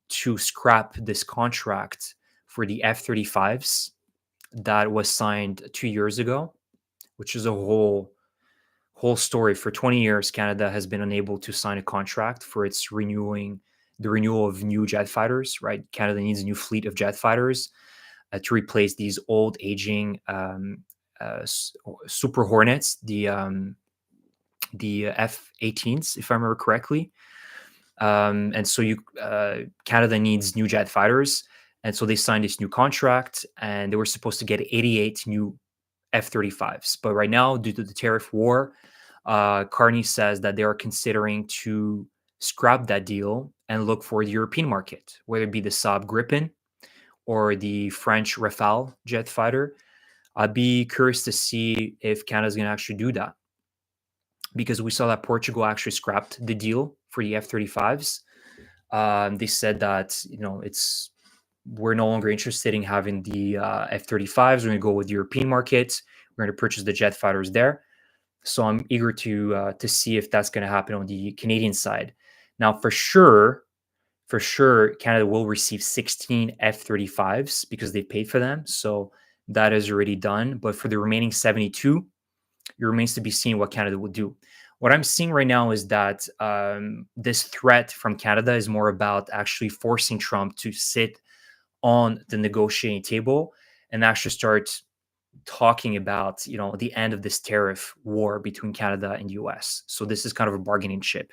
to scrap this contract for the F-35s that was signed 2 years ago, which is a whole story. For 20 years, Canada has been unable to sign a contract for the renewal of new jet fighters, right? Canada needs a new fleet of jet fighters to replace these old, aging Super Hornets, the F-18s, if I remember correctly. And so Canada needs new jet fighters. And so they signed this new contract, and they were supposed to get 88 new F-35s. But right now, due to the tariff war, Carney says that they are considering to scrap that deal and look for the European market, whether it be the Saab Gripen or the French Rafale jet fighter. I'd be curious to see if Canada's going to actually do that, because we saw that Portugal actually scrapped the deal for the F-35s. They said that we're no longer interested in having the F-35s. We're going to go with the European market. We're going to purchase the jet fighters there. So I'm eager to see if that's going to happen on the Canadian side. Now, for sure, Canada will receive 16 F-35s because they paid for them. So that is already done. But for the remaining 72, it remains to be seen what Canada will do. What I'm seeing right now is that this threat from Canada is more about actually forcing Trump to sit on the negotiating table and actually start talking about the end of this tariff war between Canada and US. So this is kind of a bargaining chip.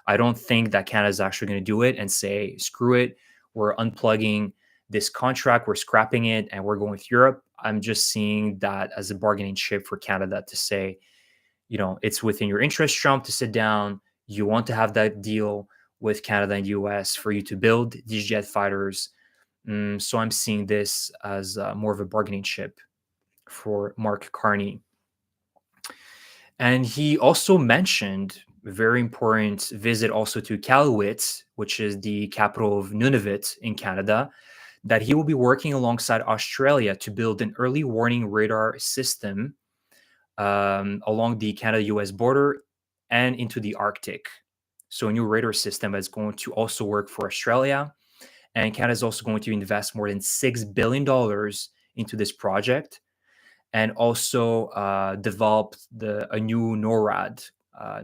I don't think that Canada is actually going to do it and say, screw it, we're unplugging this contract, we're scrapping it, and we're going with Europe. I'm just seeing that as a bargaining chip for Canada to say, it's within your interest, Trump, to sit down. You want to have that deal with Canada and US for you to build these jet fighters. So I'm seeing this as more of a bargaining chip for Mark Carney. And he also mentioned a very important visit also to Iqaluit, which is the capital of Nunavut in Canada, that he will be working alongside Australia to build an early warning radar system along the Canada-US border and into the Arctic. So a new radar system is going to also work for Australia. And Canada is also going to invest more than $6 billion into this project, and also develop a new NORAD,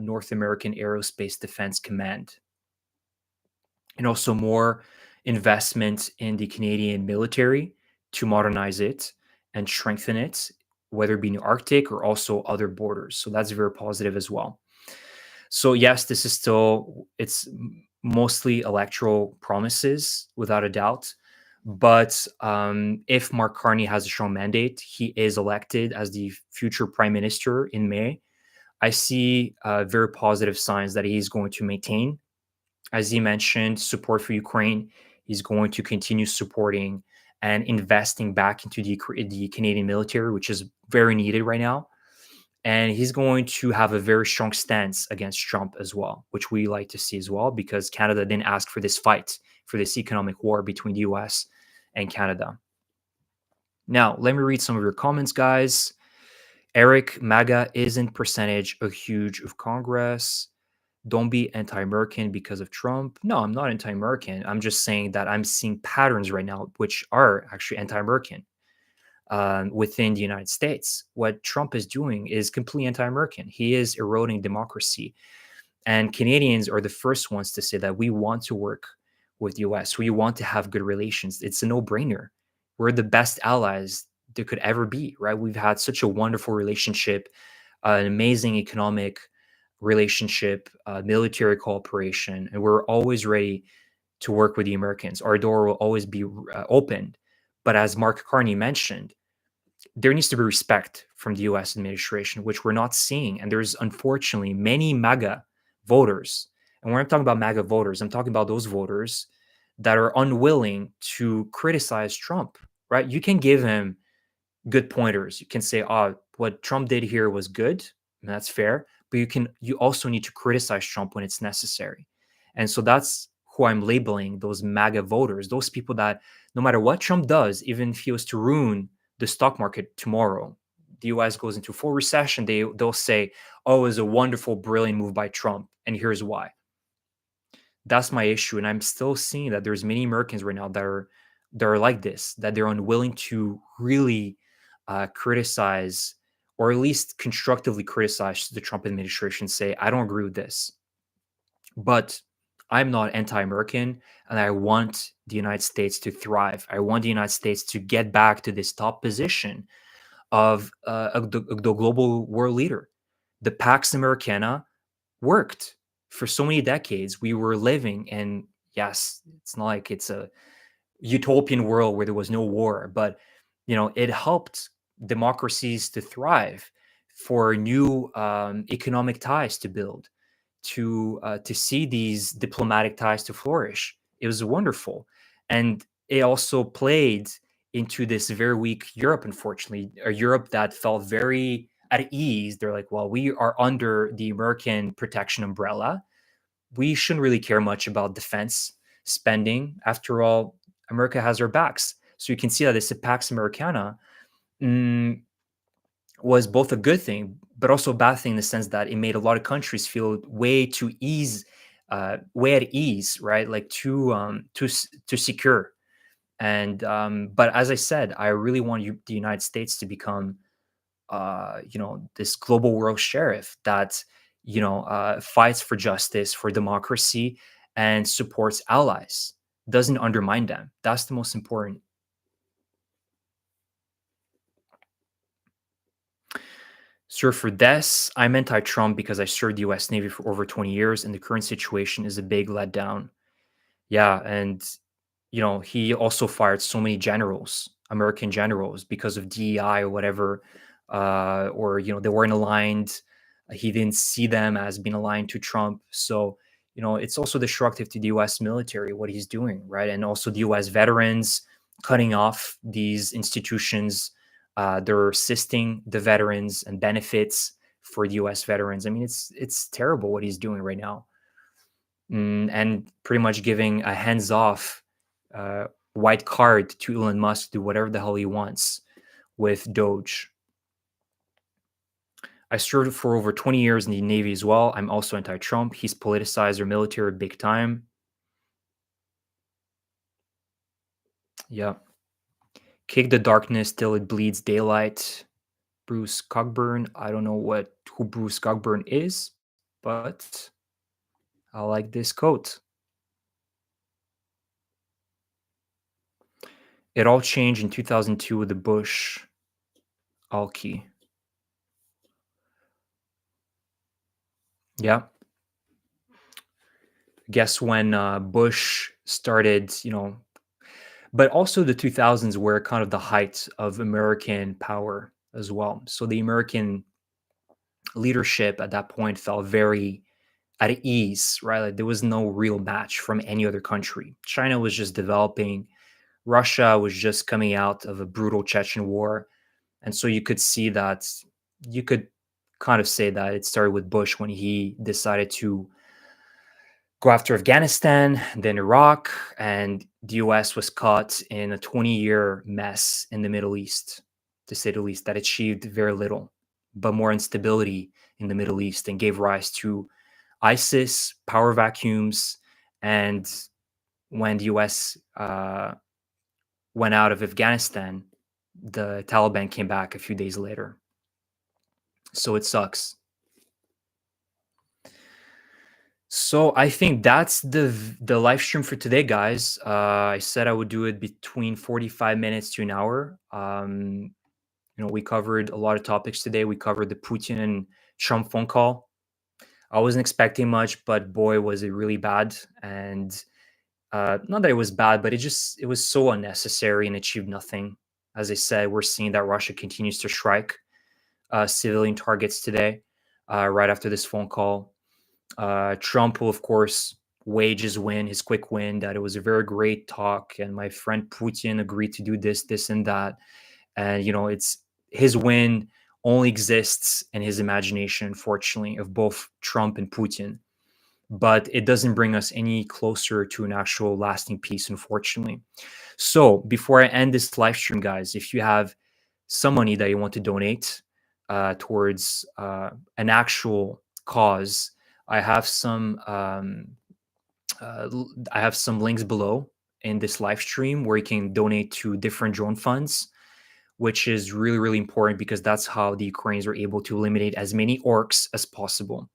North American Aerospace Defense Command, and also more investment in the Canadian military to modernize it and strengthen it, whether it be in the Arctic or also other borders. So that's very positive as well. So yes, this is still, it's mostly electoral promises, without a doubt. But if Mark Carney has a strong mandate, he is elected as the future prime minister in May. I see very positive signs that he's going to maintain, as he mentioned, support for Ukraine. He's going to continue supporting and investing back into the Canadian military, which is very needed right now. And he's going to have a very strong stance against Trump as well, which we like to see as well, because Canada didn't ask for this fight, for this economic war between the US and Canada. Now, let me read some of your comments, guys. Eric, MAGA isn't percentage a huge of Congress. Don't be anti-American because of Trump. No, I'm not anti-American. I'm just saying that I'm seeing patterns right now which are actually anti-American within the United States. What Trump is doing is completely anti-American. He is eroding democracy. And Canadians are the first ones to say that we want to work with the US. We want to have good relations. It's a no-brainer. We're the best allies there could ever be, right? We've had such a wonderful relationship, an amazing economic relationship, military cooperation, and we're always ready to work with the Americans. Our door will always be open. But as Mark Carney mentioned, there needs to be respect from the US administration, which we're not seeing. And there's unfortunately many MAGA voters. And when I'm talking about MAGA voters, I'm talking about those voters that are unwilling to criticize Trump, right? You can give him good pointers. You can say, oh, what Trump did here was good, and that's fair. But you also need to criticize Trump when it's necessary. And so that's who I'm labeling those MAGA voters, those people that no matter what Trump does, even if he was to ruin the stock market tomorrow, the US goes into full recession, they'll say, oh, it was a wonderful, brilliant move by Trump. And here's why. That's my issue. And I'm still seeing that there's many Americans right now that are like this, that they're unwilling to really criticize, or at least constructively criticize the Trump administration, say, I don't agree with this. But I'm not anti-American, and I want the United States to thrive. I want the United States to get back to this top position of the global world leader. The Pax Americana worked for so many decades. We were living in, yes, it's not like it's a utopian world where there was no war, but it helped democracies to thrive, for new economic ties to build, to see these diplomatic ties to flourish. It was wonderful, and it also played into this very weak Europe. Unfortunately, a Europe that felt very at ease. They're like, well, we are under the American protection umbrella. We shouldn't really care much about defense spending. After all, America has our backs. So you can see that this Pax Americana mm, was both a good thing, but also a bad thing in the sense that it made a lot of countries feel way at ease, right? Like too secure. And but as I said, I really want the United States to become, this global world sheriff that fights for justice, for democracy, and supports allies. Doesn't undermine them. That's the most important. Sir, for this, I'm anti-Trump because I served the U.S. Navy for over 20 years, and the current situation is a big letdown. Yeah, and he also fired so many generals, American generals, because of DEI or whatever, or they weren't aligned. He didn't see them as being aligned to Trump. So it's also destructive to the U.S. military what he's doing, right? And also the U.S. veterans, cutting off these institutions. They're assisting the veterans and benefits for the U.S. veterans. I mean, it's terrible what he's doing right now. And pretty much giving a hands-off uh, white card to Elon Musk to do whatever the hell he wants with Doge. I served for over 20 years in the Navy as well. I'm also anti-Trump. He's politicized our military big time. Yeah. Kick the darkness till it bleeds daylight. Bruce Cockburn. I don't know who Bruce Cockburn is, but I like this quote. It all changed in 2002 with the Bush Alki. Yeah. Guess when Bush started, but also the 2000s were kind of the height of American power as well. So the American leadership at that point felt very at ease, right? Like there was no real match from any other country. China was just developing, Russia was just coming out of a brutal Chechen war. And so you could see that, you could kind of say that it started with Bush when he decided to go after Afghanistan, then Iraq, and the US was caught in a 20-year mess in the Middle East, to say the least, that achieved very little, but more instability in the Middle East and gave rise to ISIS, power vacuums, and when the US went out of Afghanistan, the Taliban came back a few days later. So it sucks. So I think that's the live stream for today, guys. I said I would do it between 45 minutes to an hour. We covered a lot of topics today. We covered the Putin and Trump phone call. I wasn't expecting much, but boy, was it really bad. And not that it was bad, but it was so unnecessary and achieved nothing. As I said, we're seeing that Russia continues to strike civilian targets today, right after this phone call. Trump will, of course, wage his quick win, that it was a very great talk, and my friend Putin agreed to do this, and that. And, it's his win only exists in his imagination, unfortunately, of both Trump and Putin. But it doesn't bring us any closer to an actual lasting peace, unfortunately. So before I end this live stream, guys, if you have some money that you want to donate towards an actual cause, I have some I have some links below in this live stream where you can donate to different drone funds, which is really, really important because that's how the Ukrainians are able to eliminate as many orcs as possible,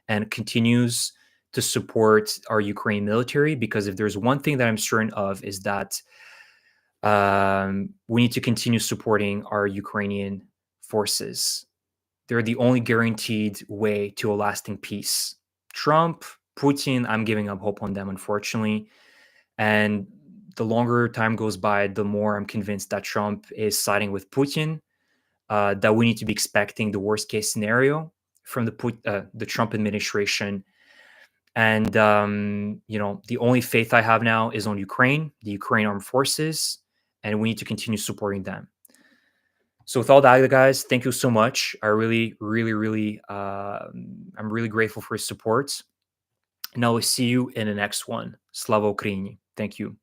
and continues to support our Ukrainian military. Because if there's one thing that I'm certain of, is that we need to continue supporting our Ukrainian forces. They're the only guaranteed way to a lasting peace. Trump, Putin, I'm giving up hope on them, unfortunately. And the longer time goes by, the more I'm convinced that Trump is siding with Putin. that we need to be expecting the worst case scenario from the Trump administration. And the only faith I have now is on Ukraine, the Ukraine armed forces, and we need to continue supporting them. So with all that, guys, thank you so much. I really, really, really, I'm really grateful for your support. And I will see you in the next one. Slava Ukraini. Thank you.